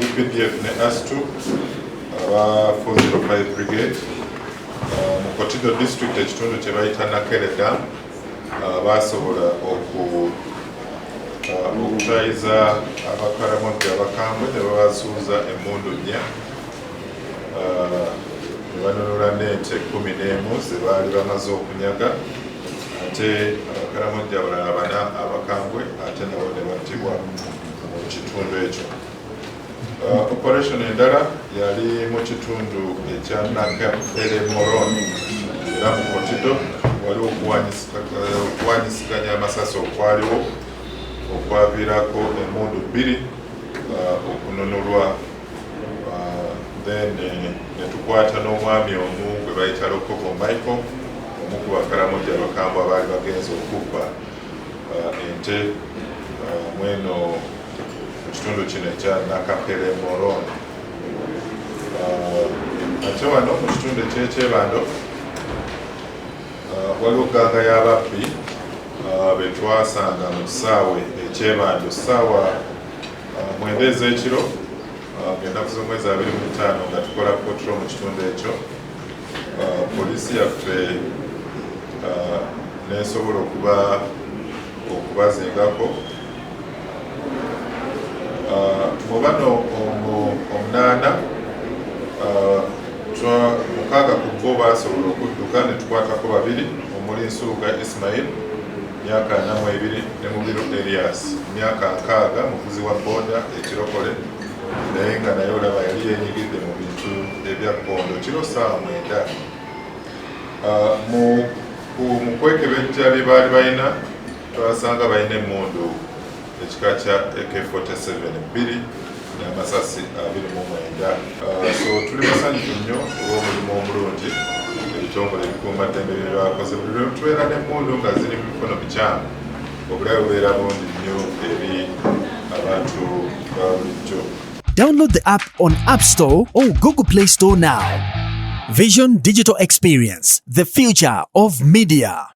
UPDF ne ASTU aba 405 Brigade mu Kotido District ekitundu kye bayita Nakereda basobola okutayiza abakalamodde abakambwe ne babasuuza emmundu 4 ne banunula n'ente 11 ze baali bamaze okunyaga ate abakalamodde abalala 4 abakambwe ate nabo ne battibwa mu kitundu ekyo. Operation endala yali mu kitundu ekya Nakapere Moroni era mu Kotido waliwo okuwanyisiganya amasasi okwaliwo okwaviirako emmundu 2 okununulwa then ne tukwata n'omwami omu gwe bayita Lokobo Michael omu ku bakalamodde abakambwe abaali bagenza okubba ente mweno kitundu kino ekya Nakapere Moroni. Ate wano mu kitundu ekyekyebando waliwo ganga y'ababbi be twasanga mu kisaawe ekyebando ssaawa 9 ez'ekiro ng'ennaku z'omwezi 25 nga tukola patrol mu kitundu ekyo. Poliisi yaffe nesobola okubazingako mu bano 8 mukaaga ku bo basobola okudduka ne tukwatako 2 omuli Nsuuga Ismail myaka 42 ne Mubiru Elias myaka 6 muvuzi wa boda ekirokole naye nga naye olaba yali yenyigidde mu bintu ebyakkondo kiro ssaawa 9. mu kwekebejja bye baali balina twasanga balina emmundu ekika kya AK-47 2 n'amasasi 29. So tuli basanyufu nnyo olw'omulimu omulungi ebitongole ebikuumaddembe bye bakoze. Buli lwe tubeera n'emmundu nga ziri mu mikono mikyamu obulabe bubeera bundi nnyo eri abantu ba bulijjo. Download the app on App Store or Google Play Store now. Vision Digital Experience, the future of media.